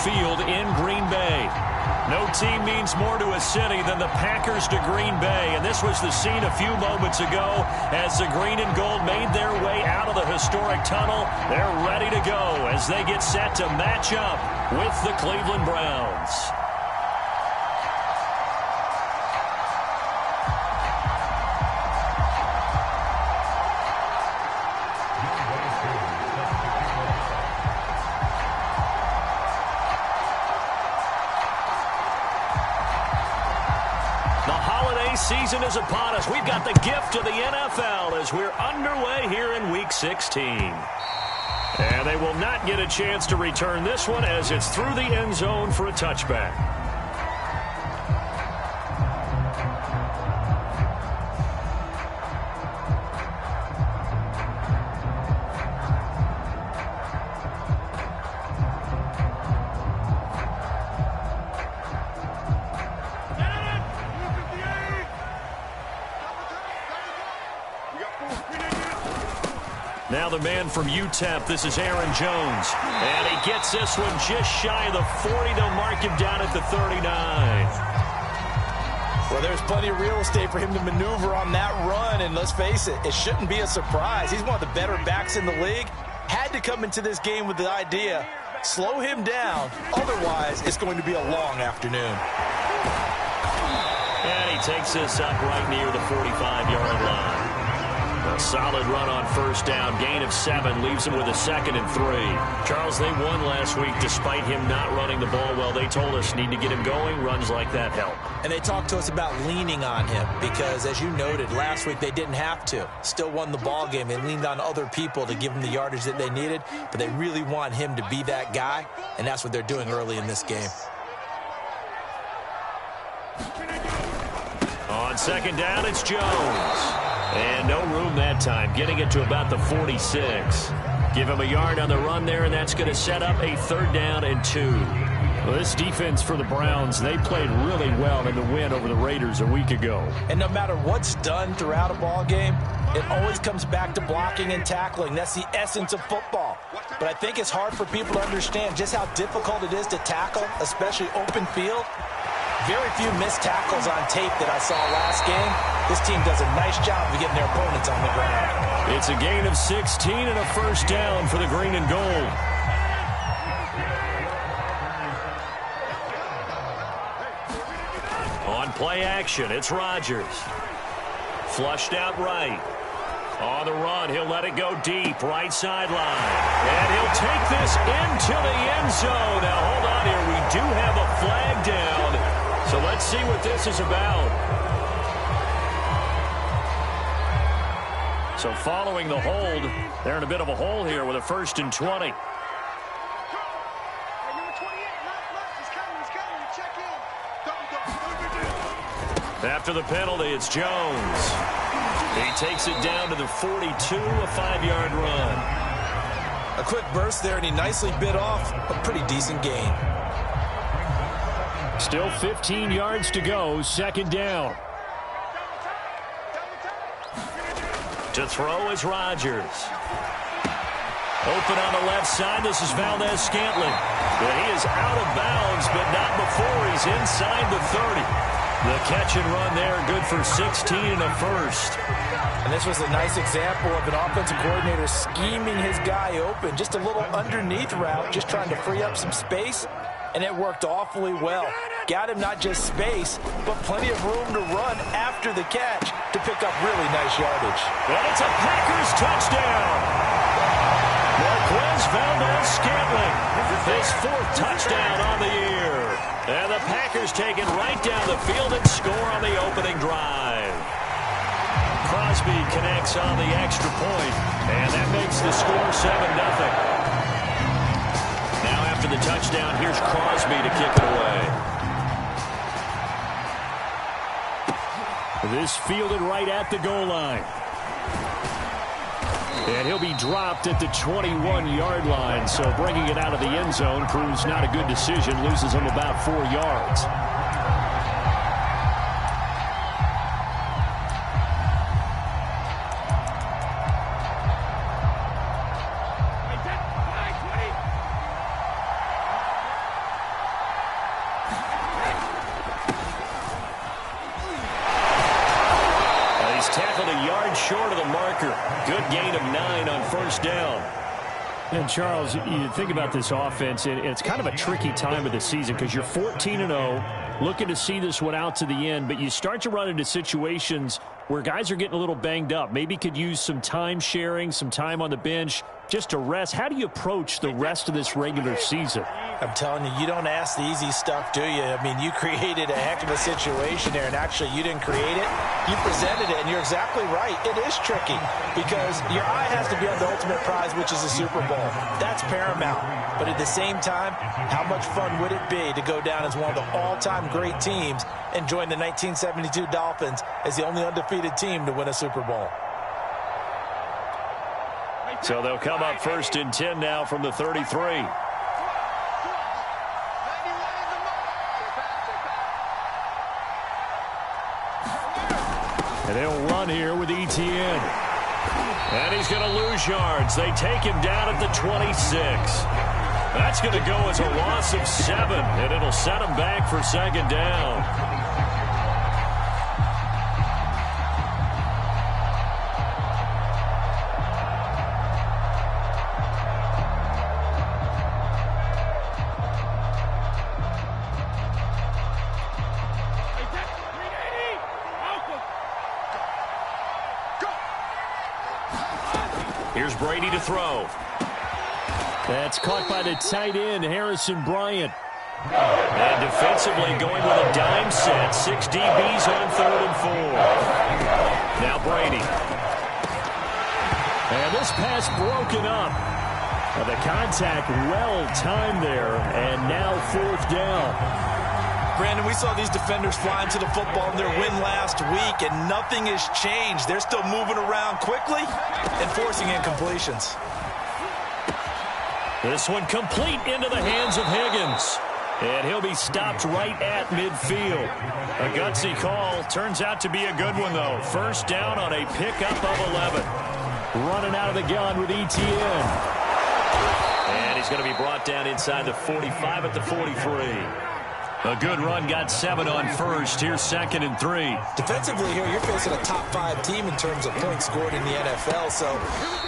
Field in Green Bay. No team means more to a city than the Packers to Green Bay, and this was the scene a few moments ago as the green and gold made their way out of the historic tunnel. They're ready to go as they get set to match up with the Cleveland Browns. Season is upon us. We've got the gift of the NFL as we're underway here in Week 16. And they will not get a chance to return this one as it's through the end zone for a touchback. Now the man from UTEP, this is Aaron Jones. And he gets this one just shy of the 40. They'll mark him down at the 39. Well, there's plenty of real estate for him to maneuver on that run. And let's face it, it shouldn't be a surprise. He's one of the better backs in the league. Had to come into this game with the idea, slow him down. Otherwise, it's going to be a long afternoon. And he takes this up right near the 45-yard line. A solid run on first down. Gain of 7 leaves him with a 2nd and 3. Charles, they won last week despite him not running the ball well. They told us need to get him going. Runs like that help. And they talked to us about leaning on him because, as you noted, last week they didn't have to. Still won the ball game. They leaned on other people to give them the yardage that they needed, but they really want him to be that guy, and that's what they're doing early in this game. On second down, it's Jones. And no room that time, getting it to about the 46. Give him a yard on the run there, and that's going to set up a 3rd down and 2. Well, this defense for the Browns, they played really well in the win over the Raiders a week ago. And no matter what's done throughout a ball game, it always comes back to blocking and tackling. That's the essence of football. But I think it's hard for people to understand just how difficult it is to tackle, especially open field. Very few missed tackles on tape that I saw last game. This team does a nice job of getting their opponents on the ground. It's a gain of 16 and a 1st down for the green and gold. On play action, it's Rodgers. Flushed out right. On the run, he'll let it go deep, right sideline. And he'll take this into the end zone. Now, hold on here. We do have a flag down. So let's see what this is about. So following the hold, they're in a bit of a hole here with a 1st and 20. After the penalty, it's Jones. He takes it down to the 42, a 5-yard run. A quick burst there, and he nicely bit off a pretty decent gain. Still 15 yards to go, 2nd down. To throw is Rodgers. Open on the left side, this is Valdez-Scantling. But he is out of bounds, but not before he's inside the 30. The catch and run there, good for 16 and a 1st. And this was a nice example of an offensive coordinator scheming his guy open. Just a little underneath route, just trying to free up some space. And it worked awfully well. Got him not just space, but plenty of room to run after the catch to pick up really nice yardage. And it's a Packers touchdown. Marquez Valdez-Scantling, his 4th touchdown on the year. And the Packers take it right down the field and score on the opening drive. Crosby connects on the extra point, and that makes the score 7-0. Now after the touchdown, here's Crosby to kick it away. This fielded right at the goal line. And he'll be dropped at the 21-yard line, so bringing it out of the end zone proves not a good decision, loses him about 4 yards. yards short of the marker. Good gain of 9 on first down. And, Charles, you think about this offense, and it's kind of a tricky time of the season because you're 14-0, looking to see this one out to the end, but you start to run into situations where guys are getting a little banged up. Maybe could use some time sharing, some time on the bench just to rest. How do you approach the rest of this regular season? I'm telling you, you don't ask the easy stuff, do you? I mean, you created a heck of a situation there, and actually you didn't create it. You presented it, and you're exactly right. It is tricky because your eye has to be on the ultimate prize, which is the Super Bowl. That's paramount. But at the same time, how much fun would it be to go down as one of the all-time great teams and join the 1972 Dolphins as the only undefeated team to win a Super Bowl? So they'll come up 1st and 10 now from the 33. And they'll run here with Etienne. And he's going to lose yards. They take him down at the 26. That's going to go as a loss of 7, and it'll set him back for 2nd down. Here's Brady to throw. That's caught by the tight end, Harrison Bryant. And defensively going with a dime set. 6 DBs on 3rd and 4. Now Brady. And this pass broken up. The contact well timed there, and now 4th down. Brandon, we saw these defenders flying to the football in their win last week, and nothing has changed. They're still moving around quickly and forcing incompletions. This one complete into the hands of Higgins. And he'll be stopped right at midfield. A gutsy call. Turns out to be a good one, though. 1st down on a pickup of 11. Running out of the gun with Etienne. And he's going to be brought down inside the 45 at the 43. A good run, got 7 on 1st. Here's 2nd and 3. Defensively here, you're facing a top-5 team in terms of points scored in the NFL. So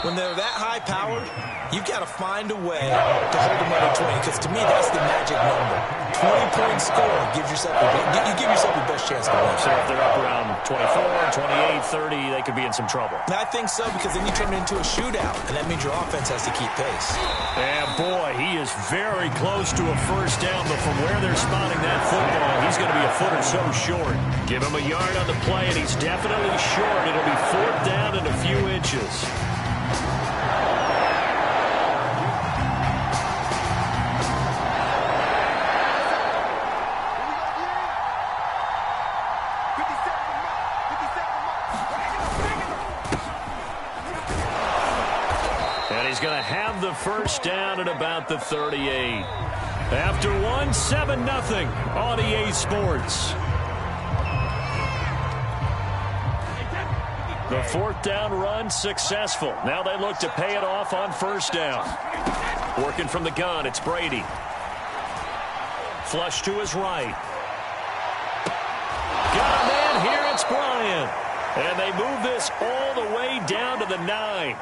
when they're that high-powered, you've got to find a way to hold them under 20. Because to me, that's the magic number. 20-point score gives yourself you give yourself the best chance to win. So if they're up around 24, 28, 30, they could be in some trouble. I think so, because then you turn it into a shootout, and that means your offense has to keep pace. And boy, he is very close to a 1st down, but from where they're spotting that football, he's going to be a foot or so short. Give him a yard on the play, and he's definitely short. It'll be 4th down and a few inches. And he's going to have the 1st down at about the 38. After 7-0 on EA Sports. The 4th down run successful. Now they look to pay it off on 1st down. Working from the gun, it's Brady. Flush to his right. Got a man here, it's Bryant. And they move this all the way down to the 9.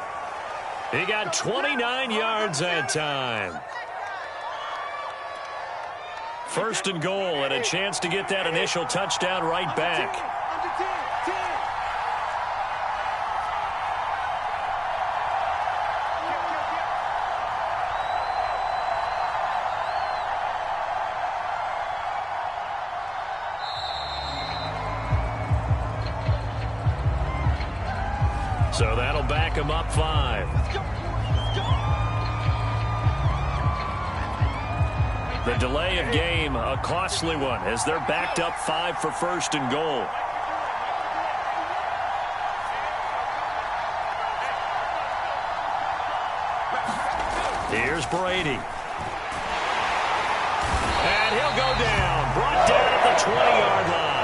He got 29 yards that time. 1st and goal, and a chance to get that initial touchdown right back. So that'll back him up 5. The delay of game, a costly one, as they're backed up 5 for 1st and goal. Here's Brady. And he'll go down. Brought down at the 20-yard line.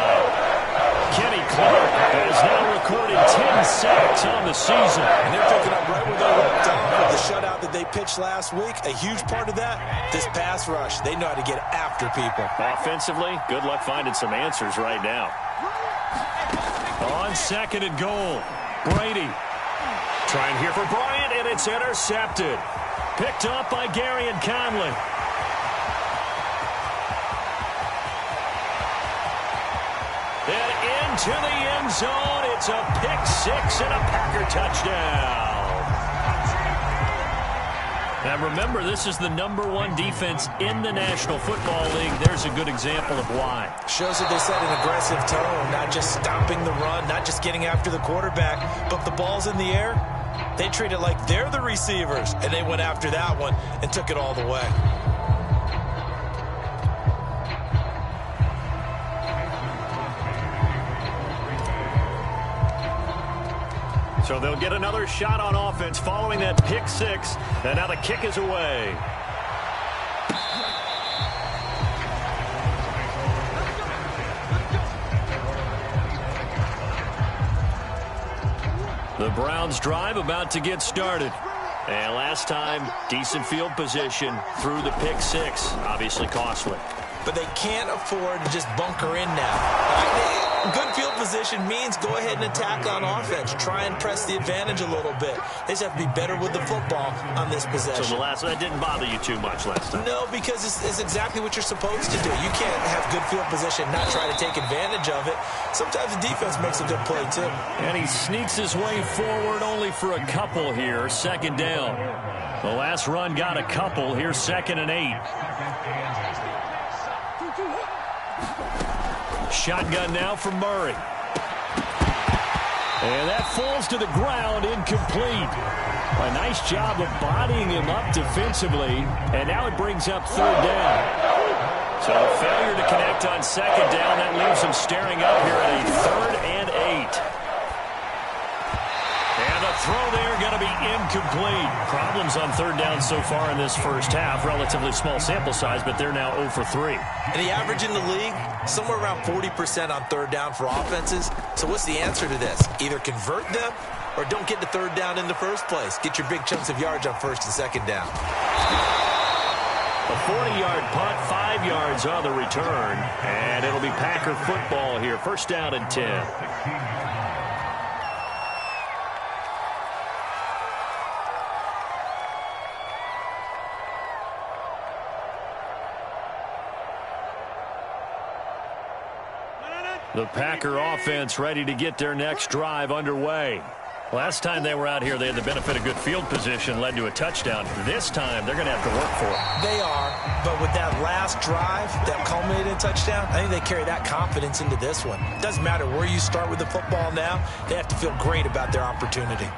Kenny Clark has now recorded 10 sacks on the season. And they're picking up right where they left off with the shutout that they pitched last week. A huge part of that, this pass rush. They know how to get after people. Offensively, good luck finding some answers right now. On 2nd and goal. Brady. Trying here for Bryant, and it's intercepted. Picked up by Gary and Conley. And into the end zone. It's a pick six and a Packer touchdown. Now remember, this is the #1 defense in the National Football League. There's a good example of why. Shows that they set an aggressive tone, not just stopping the run, not just getting after the quarterback, but if the ball's in the air, they treat it like they're the receivers, and they went after that one and took it all the way. So they'll get another shot on offense following that pick six. And now the kick is away. The Browns drive about to get started. And last time, decent field position through the pick six. Obviously costly. But they can't afford to just bunker in now. Good field position means go ahead and attack on offense. Try and press the advantage a little bit. They just have to be better with the football on this possession. So that didn't bother you too much last time? No, because it's exactly what you're supposed to do. You can't have good field position, not try to take advantage of it. Sometimes the defense makes a good play, too. And he sneaks his way forward only for a couple here. Second down. The last run got a couple. Here's 2nd and 8. Shotgun now for Murray. And that falls to the ground, incomplete. A nice job of bodying him up defensively. And now it brings up 3rd down. So failure to connect on 2nd down. That leaves him staring up here at a 3rd and 8. And the throw there going to be incomplete. Problems on 3rd down so far in this first half. Relatively small sample size, but they're now 0 for 3. And the average in the league, somewhere around 40% on 3rd down for offenses. So what's the answer to this? Either convert them or don't get to 3rd down in the first place. Get your big chunks of yards on 1st and 2nd down. A 40-yard punt, 5 yards on the return. And it'll be Packer football here. 1st down and 10. The Packer offense ready to get their next drive underway. Last time they were out here, they had the benefit of good field position, led to a touchdown. This time, they're going to have to work for it. They are, but with that last drive that culminated in a touchdown, I think they carry that confidence into this one. It doesn't matter where you start with the football now. They have to feel great about their opportunity.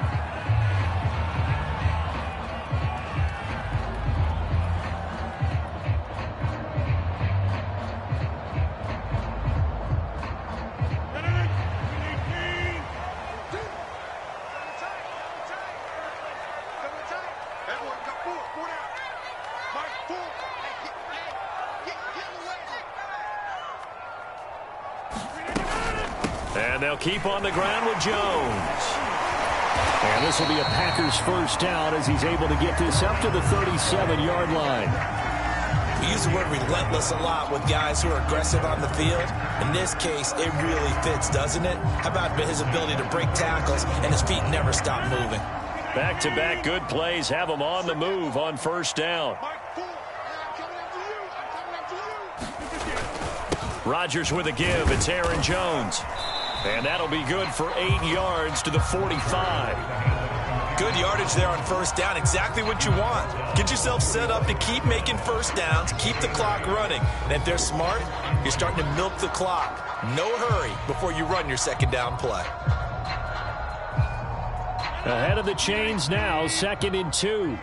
And they'll keep on the ground with Jones. And this will be a Packers 1st down as he's able to get this up to the 37-yard line. We use the word relentless a lot with guys who are aggressive on the field. In this case, it really fits, doesn't it? How about his ability to break tackles and his feet never stop moving? Back-to-back good plays have him on the move on 1st down. Rodgers with a give. It's Aaron Jones. And that'll be good for 8 yards to the 45. Good yardage there on 1st down. Exactly what you want. Get yourself set up to keep making 1st downs, keep the clock running. And if they're smart, you're starting to milk the clock. No hurry before you run your 2nd down play. Ahead of the chains now, 2nd and 2.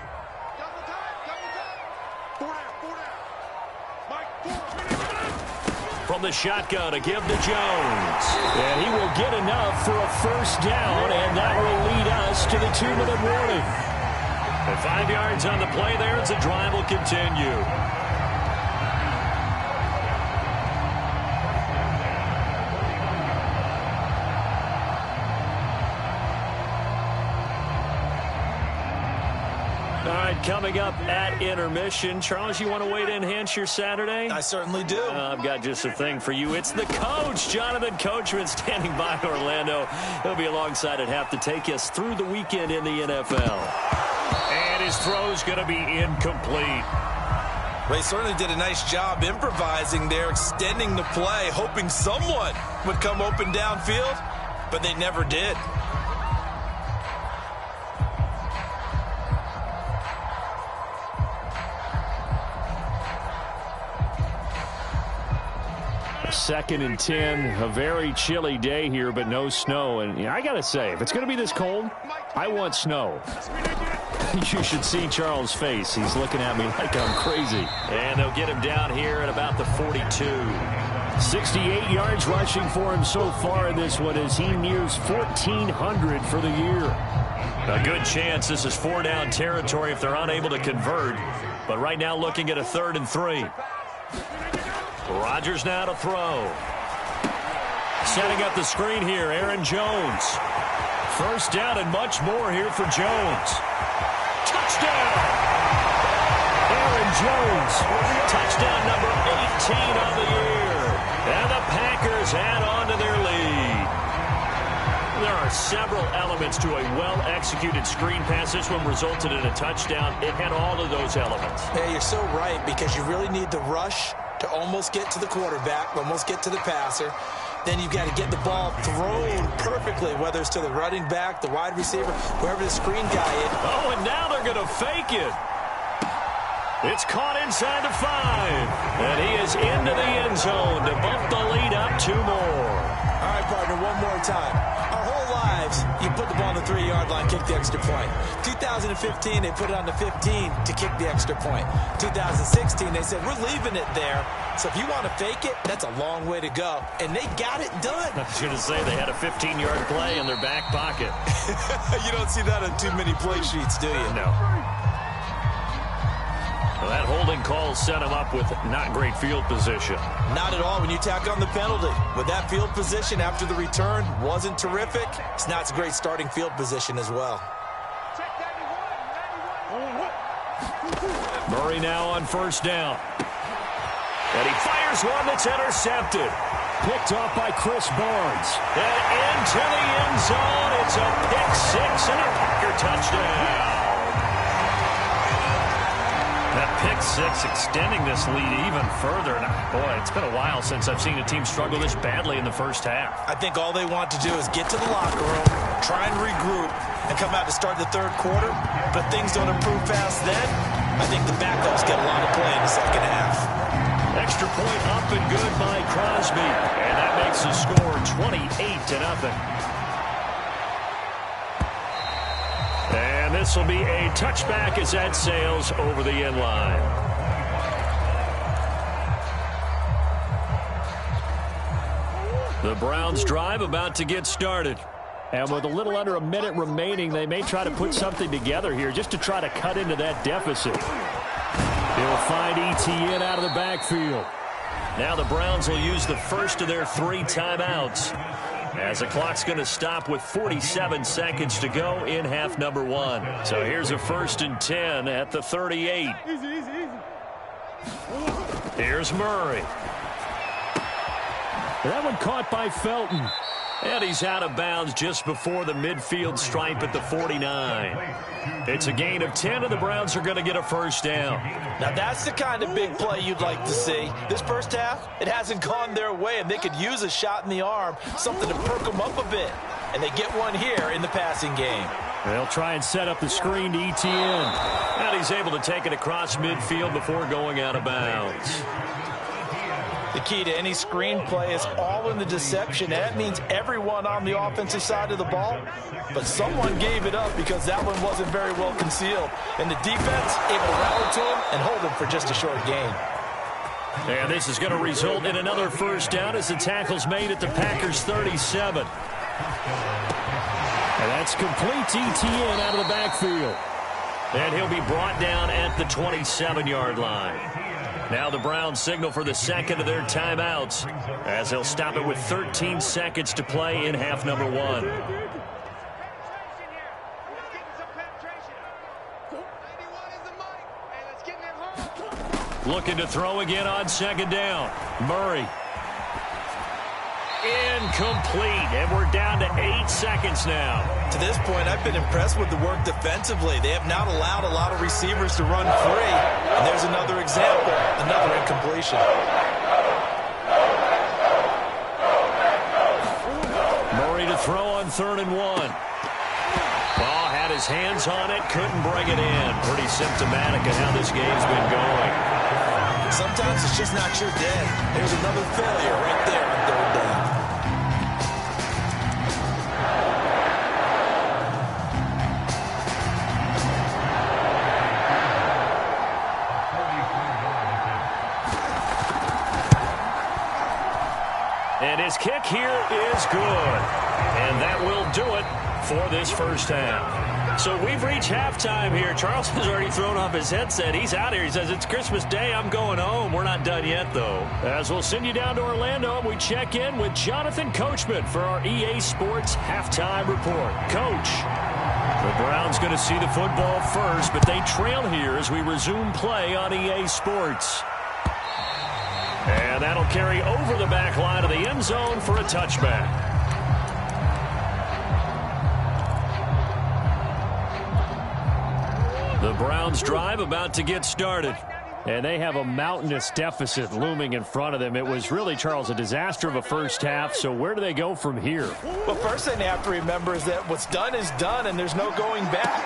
From the shotgun, a give to Jones. And he will get enough for a 1st down, and that will lead us to the 2-minute warning. And 5 yards on the play there as the drive will continue. All right, coming up at intermission. Charles, you want a way to enhance your Saturday? I certainly do. I've got just a thing for you. It's the coach, Jonathan Coachman, standing by Orlando. He'll be alongside at half to take us through the weekend in the NFL. And his throw's going to be incomplete. They certainly did a nice job improvising there, extending the play, hoping someone would come open downfield, but they never did. Second and 10, a very chilly day here, but no snow. And I got to say, if it's going to be this cold, I want snow. You should see Charles' face. He's looking at me like I'm crazy. And they'll get him down here at about the 42. 68 yards rushing for him so far in this one as he nears 1,400 for the year. A good chance this is 4-down territory if they're unable to convert. But right now looking at a 3rd and 3. Rodgers now to throw. Setting up the screen here, Aaron Jones. First down and much more here for Jones. Touchdown! Aaron Jones, touchdown number 18 on the year. And the Packers add on to their lead. There are several elements to a well-executed screen pass. This one resulted in a touchdown. It had all of those elements. Yeah, you're so right, because you really need the rush to almost get to the quarterback, almost get to the passer. Then you've got to get the ball thrown perfectly, whether it's to the running back, the wide receiver, whoever the screen guy is. Oh, and now they're going to fake it. It's caught inside the 5. And he is into the end zone to bump the lead up 2 more. All right, partner, one more time. Our whole lives, you put the ball on the 3-yard line, kick the extra point. 2015, they put it on the 15 to kick the extra point. 2016, they said, we're leaving it there. So if you want to fake it, that's a long way to go. And they got it done. I was going to say they had a 15-yard play in their back pocket. You don't see that on too many play sheets, do you? No. Well, that holding call set him up with not great field position. Not at all when you tack on the penalty. With that field position after the return wasn't terrific, it's not a great starting field position as well. Murray now on first down. And he fires one that's intercepted. Picked off by Chris Barnes. And into the end zone. It's a pick 6 and a Packer touchdown. That pick 6 extending this lead even further. And boy, it's been a while since I've seen a team struggle this badly in the first half. I think all they want to do is get to the locker room, try and regroup, and come out to start the third quarter. But things don't improve fast then. I think the backups get a lot of play in the second half. Extra point up and good by Crosby. And that makes the score 28-0. And this will be a touchback as that sails over the end line. The Browns drive about to get started. And with a little under a minute remaining, they may try to put something together here just to try to cut into that deficit. They'll find ETN out of the backfield. Now the Browns will use the first of their 3 timeouts, as the clock's going to stop with 47 seconds to go in half number 1. So here's a 1st and 10 at the 38. Here's Murray. That one caught by Felton. And he's out of bounds just before the midfield stripe at the 49. It's a gain of 10, and the Browns are going to get a first down. Now, that's the kind of big play you'd like to see. This first half, it hasn't gone their way, and they could use a shot in the arm, something to perk them up a bit. And they get one here in the passing game. They'll try and set up the screen to ETN. And he's able to take it across midfield before going out of bounds. The key to any screen play is all in the deception. That means everyone on the offensive side of the ball. But someone gave it up because that one wasn't very well concealed. And the defense able to rally to him and hold him for just a short gain. And this is going to result in another first down as the tackle's made at the Packers' 37. And that's complete to ETN out of the backfield. And he'll be brought down at the 27-yard line. Now the Browns signal for the second of their timeouts, as they'll stop it with 13 seconds to play in half number 1. Looking to throw again on second down. Murray. Incomplete, and we're down to 8 seconds now. To this point, I've been impressed with the work defensively. They have not allowed a lot of receivers to run free. And there's another example, another incompletion. Murray to throw on 3rd and 1. Ball had his hands on it, couldn't bring it in. Pretty symptomatic of how this game's been going. Sometimes it's just not your day. There's another failure right there on 3rd down. And his kick here is good. And that will do it for this first half. So we've reached halftime here. Charles has already thrown off his headset. He's out here. He says, it's Christmas Day. I'm going home. We're not done yet, though. As we'll send you down to Orlando, we check in with Jonathan Coachman for our EA Sports Halftime Report. Coach, the Browns going to see the football first, but they trail here as we resume play on EA Sports. And that'll carry over the back line of the end zone for a touchback. The Browns drive about to get started. And they have a mountainous deficit looming in front of them. It was really, Charles, a disaster of a first half. So where do they go from here? Well, first thing they have to remember is that what's done is done, and there's no going back.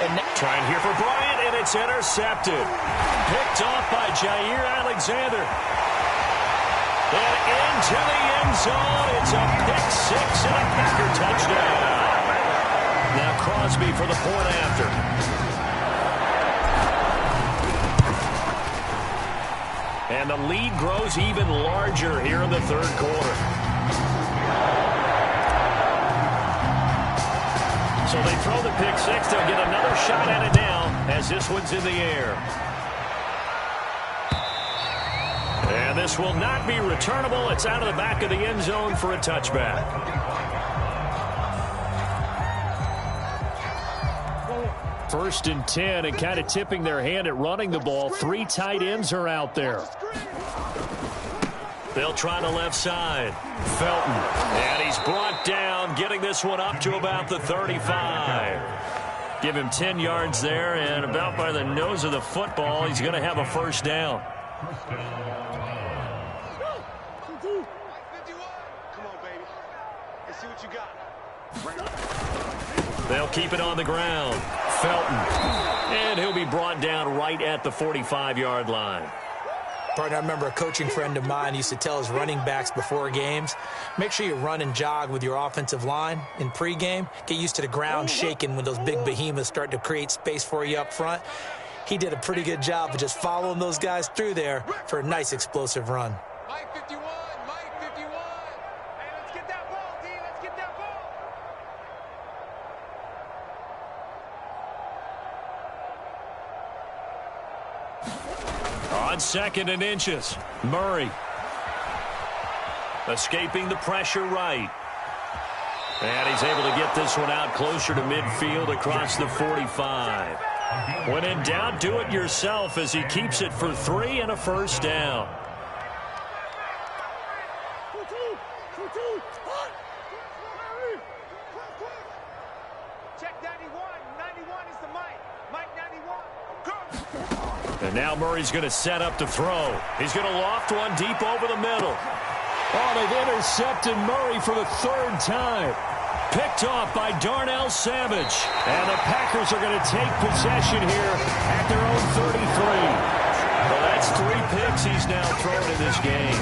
And trying here for Bryant, and it's intercepted. Picked off by Jair Alexander. And into the end zone. It's a pick-6 and a Packer touchdown. Now Crosby for the point after. And the lead grows even larger here in the third quarter. So they throw the pick-6. They'll get another shot at it now as this one's in the air. And this will not be returnable. It's out of the back of the end zone for a touchback. First and 10, and kind of tipping their hand at running the ball. 3 tight ends are out there. They'll try the left side. Felton. And he's brought down, getting this one up to about the 35. Give him 10 yards there, and about by the nose of the football, he's going to have a first down. Come on, baby. Let's see what you got. They'll keep it on the ground. Felton. And he'll be brought down right at the 45-yard line. Partner, I remember a coaching friend of mine used to tell his running backs before games, make sure you run and jog with your offensive line in pregame. Get used to the ground shaking when those big behemoths start to create space for you up front. He did a pretty good job of just following those guys through there for a nice explosive run. Mike 51, Mike 51. Hey, let's get that ball, D. Let's get that ball. On 2nd and inches, Murray. Escaping the pressure right. And he's able to get this one out closer to midfield across the 45. When in doubt, do it yourself as he keeps it for 3 and a first down. Check 91. 91 is the Mike. Mike 91. Go. And now Murray's going to set up to throw. He's going to loft one deep over the middle. Oh, they've intercepted Murray for the 3rd time. Picked off by Darnell Savage. And the Packers are going to take possession here at their own 33. Well, that's 3 picks he's now thrown in this game.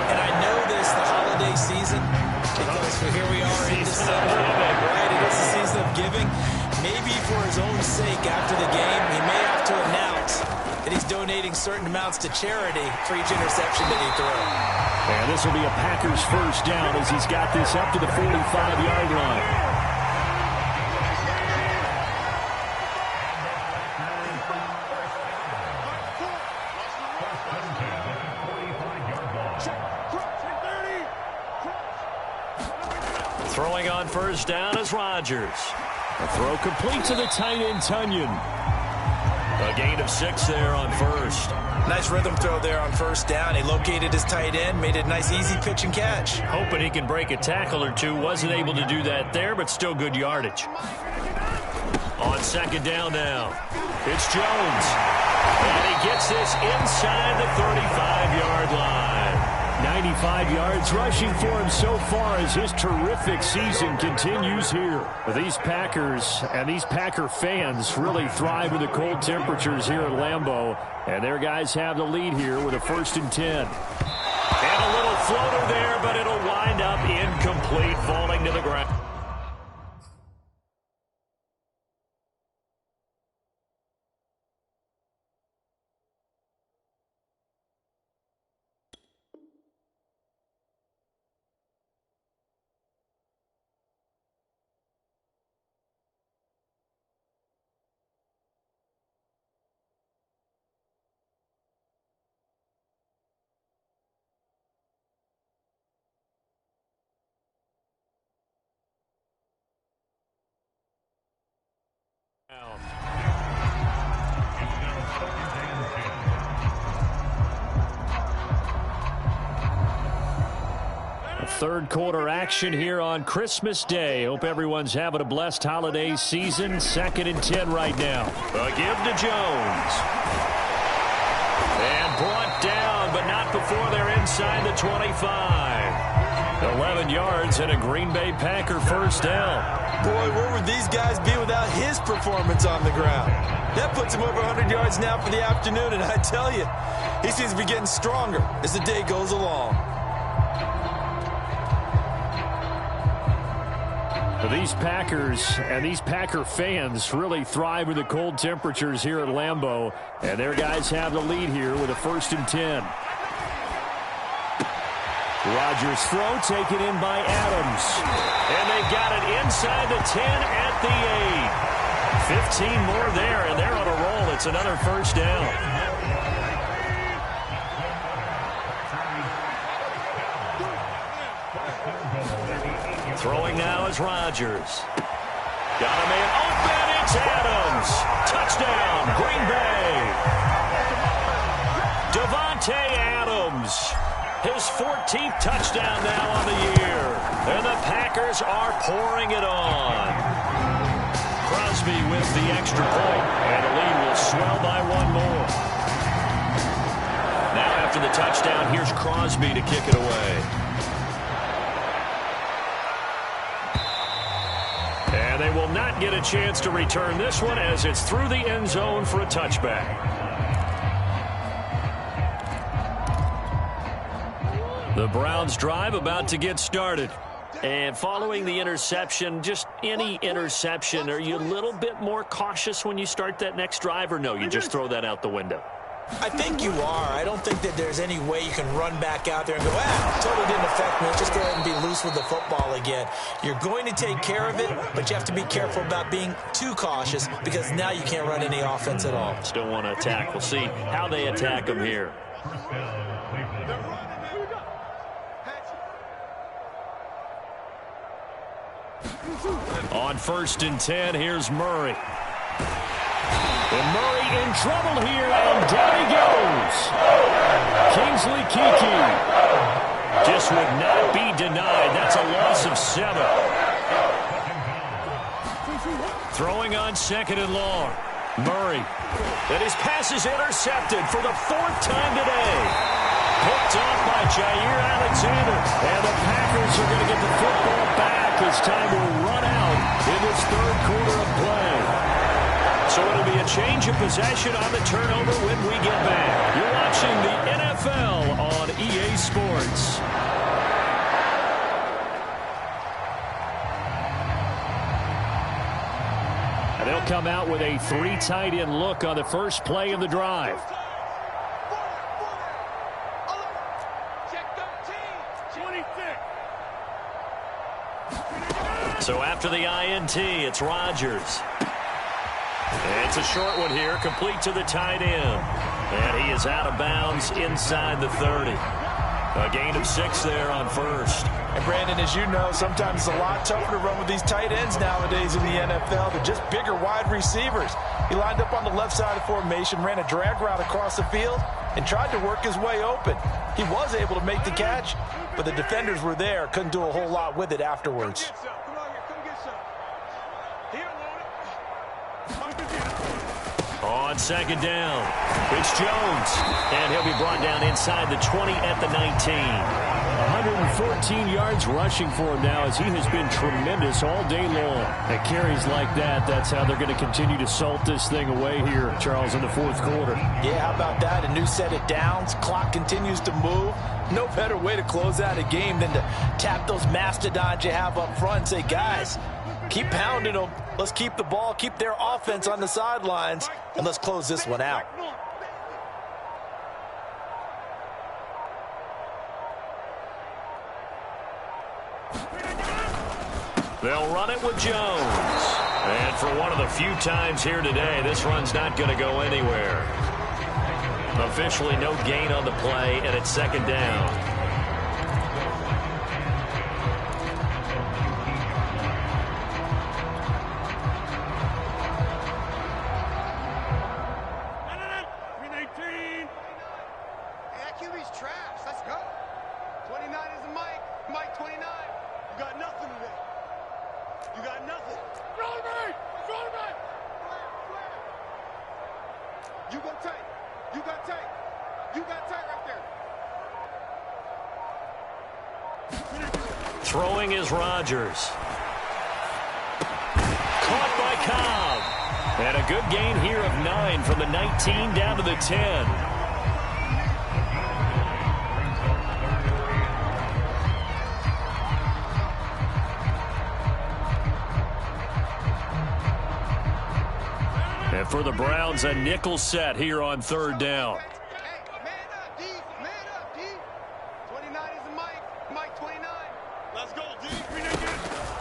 And I know this, the holiday season, because here we are in December, right? It is the season of giving. Maybe for his own sake after the game, he may have to announce that he's donating certain amounts to charity for each interception that he throws. And this will be a Packers first down as he's got this up to the 45-yard line. Throwing on first down is Rodgers. A throw complete to the tight end, Tunyon. A gain of 6 there on first. Nice rhythm throw there on first down. He located his tight end, made it a nice easy pitch and catch. Hoping he can break a tackle or two. Wasn't able to do that there, but still good yardage. On second down now, it's Jones. And he gets this inside the 35-yard line. 95 yards rushing for him so far as his terrific season continues here. These Packers and these Packer fans really thrive in the cold temperatures here at Lambeau. And their guys have the lead here with a 1st and 10. And a little floater there, but it'll wind up incomplete, falling to the ground. Third quarter action here on Christmas Day. Hope everyone's having a blessed holiday season. 2nd and 10 right now. A give to Jones. And brought down, but not before they're inside the 25. 11 yards and a Green Bay Packer first down. Boy, where would these guys be without his performance on the ground? That puts him over 100 yards now for the afternoon, and I tell you, he seems to be getting stronger as the day goes along. These Packers and these Packer fans really thrive in the cold temperatures here at Lambeau. And their guys have the lead here with a 1st and 10. Rodgers' throw taken in by Adams. And they've got it inside the 10 at the 8. 15 more there, and they're on a roll. It's another first down. Throwing now is Rodgers. Got a man open. It's Adams. Touchdown, Green Bay. Davante Adams. His 14th touchdown now on the year. And the Packers are pouring it on. Crosby with the extra point. And the lead will swell by 1 more. Now after the touchdown, here's Crosby to kick it away. And they will not get a chance to return this one as it's through the end zone for a touchback. The Browns drive about to get started. And following the interception, just any interception, are you a little bit more cautious when you start that next drive, or no, you just throw that out the window? I think you are. I don't think that there's any way you can run back out there and go, totally didn't affect me. Let's just go ahead and be loose with the football again. You're going to take care of it, but you have to be careful about being too cautious because now you can't run any offense at all. Still want to attack. We'll see how they attack them here. On 1st and 10, here's Murray. And Murray in trouble here, and down he goes. Kingsley Keke just would not be denied. That's a loss of 7. Throwing on 2nd and long. Murray. And his pass is intercepted for the 4th time today. Picked off by Jair Alexander. And the Packers are going to get the football back as time will run out in this 3rd quarter of play. So it'll be a change of possession on the turnover when we get back. You're watching the NFL on EA Sports. And they'll come out with a 3 tight end look on the first play of the drive. So after the INT, it's Rodgers. It's a short one here, complete to the tight end. And he is out of bounds inside the 30. A gain of 6 there on first. And Brandon, as you know, sometimes it's a lot tougher to run with these tight ends nowadays in the NFL. They're just bigger wide receivers. He lined up on the left side of formation, ran a drag route across the field, and tried to work his way open. He was able to make the catch, but the defenders were there. Couldn't do a whole lot with it afterwards. On second down, it's Jones, and he'll be brought down inside the 20 at the 19. 114 yards rushing for him now as he has been tremendous all day long. At carries like that, that's how they're going to continue to salt this thing away here, Charles, in the fourth quarter. Yeah, how about that? A new set of downs. Clock continues to move. No better way to close out a game than to tap those mastodons you have up front and say, guys, keep pounding them. Let's keep the ball, keep their offense on the sidelines, and let's close this one out. They'll run it with Jones. And for one of the few times here today, this run's not going to go anywhere. Officially no gain on the play, and it's second down. Throwing is Rodgers. Caught by Cobb. And a good gain here of 9 from the 19 down to the 10. And for the Browns, a nickel set here on third down.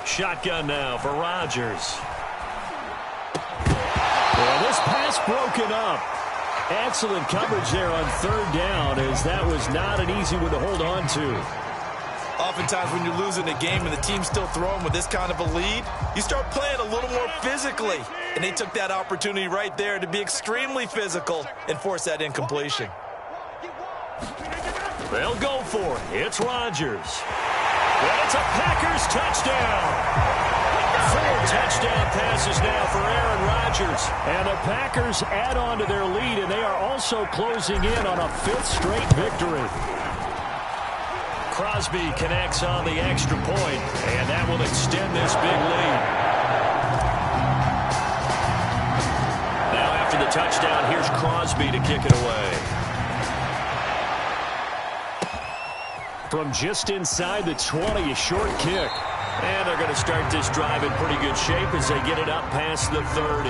Shotgun now for Rodgers. Well, this pass broken up. Excellent coverage there on third down, as that was not an easy one to hold on to. Oftentimes when you're losing a game and the team's still throwing with this kind of a lead, you start playing a little more physically. And they took that opportunity right there to be extremely physical and force that incompletion. They'll go for it. It's Rodgers. And it's a Packers touchdown. 4 touchdown passes now for Aaron Rodgers. And the Packers add on to their lead, and they are also closing in on a 5th straight victory. Crosby connects on the extra point, and that will extend this big lead. Now after the touchdown, here's Crosby to kick it away. From just inside the 20, a short kick. And they're going to start this drive in pretty good shape as they get it up past the 30.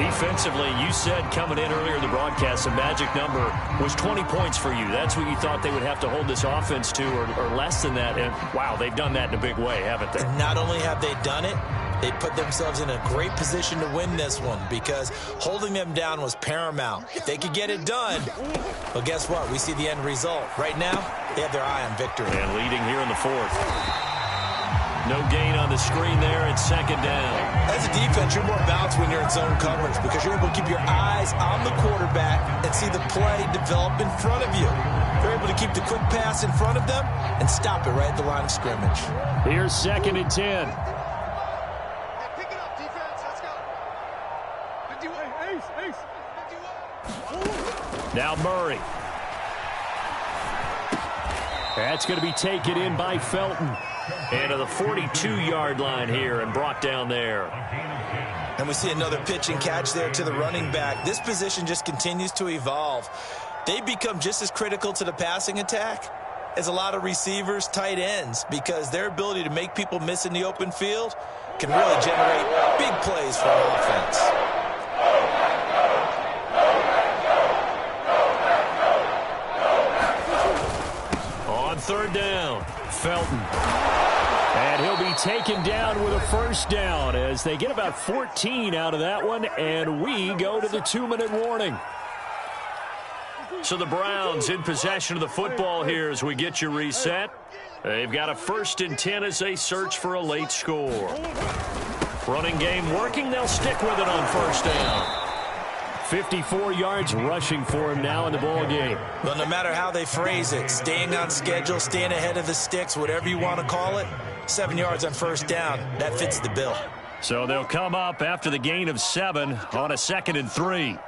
Defensively, you said coming in earlier in the broadcast, the magic number was 20 points for you. That's what you thought they would have to hold this offense to, or less than that. And, wow, they've done that in a big way, haven't they? And not only have they done it, they put themselves in a great position to win this one because holding them down was paramount. If they could get it done, well, guess what? We see the end result. Right now, they have their eye on victory. And leading here in the 4th. No gain on the screen there. It's second down. As a defense, you're more balanced when you're in zone coverage because you're able to keep your eyes on the quarterback and see the play develop in front of you. You're able to keep the quick pass in front of them and stop it right at the line of scrimmage. Here's 2nd and 10. Pick it up, defense. Let's go. 51. Ace. 51. Now Murray. That's going to be taken in by Felton. And to the 42-yard line here and brought down there. And we see another pitch and catch there to the running back. This position just continues to evolve. They become just as critical to the passing attack as a lot of receivers, tight ends, because their ability to make people miss in the open field can really generate big plays for an offense. On third down, Felton. And he'll be taken down with a first down as they get about 14 out of that one, and we go to the 2-minute warning. So the Browns in possession of the football here as we get you reset. They've got a 1st and 10 as they search for a late score. Running game working. They'll stick with it on 1st down. 54 yards rushing for him now in the ball game. Well, no matter how they phrase it, staying on schedule, staying ahead of the sticks, whatever you want to call it, 7 yards on 1st down, that fits the bill. So they'll come up after the gain of 7 on a 2nd and 3.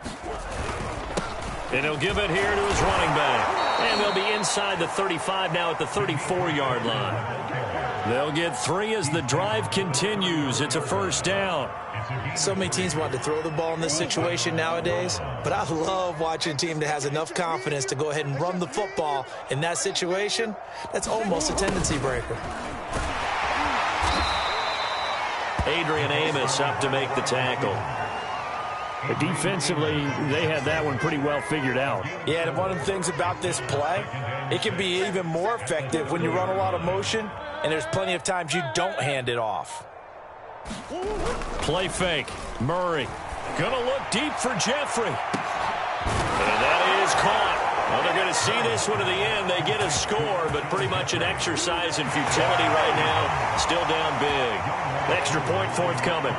And he'll give it here to his running back. And they'll be inside the 35 now at the 34-yard line. They'll get 3 as the drive continues. It's a 1st down. So many teams want to throw the ball in this situation nowadays, but I love watching a team that has enough confidence to go ahead and run the football in that situation. That's almost a tendency breaker. Adrian Amos up to make the tackle. But defensively, they had that one pretty well figured out. Yeah, and one of the things about this play, it can be even more effective when you run a lot of motion, and there's plenty of times you don't hand it off. Play fake. Murray. Gonna look deep for Jeffrey. And that is caught. Well, they're going to see this one to the end. They get a score, but pretty much an exercise in futility right now. Still down big. Extra point forthcoming.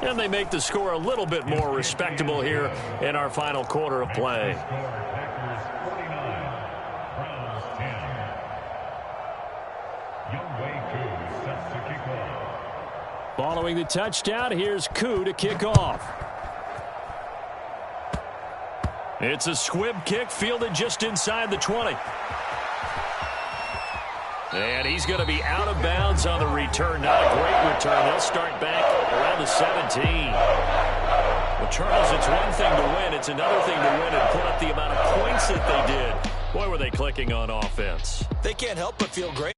And they make the score a little bit more respectable here in our final quarter of play. Following the touchdown, here's Koo to kick off. It's a squib kick fielded just inside the 20. And he's going to be out of bounds on the return. Not a great return. They'll start back around the 17. Well, Charles, it's one thing to win. It's another thing to win and put up the amount of points that they did. Boy, were they clicking on offense. They can't help but feel great.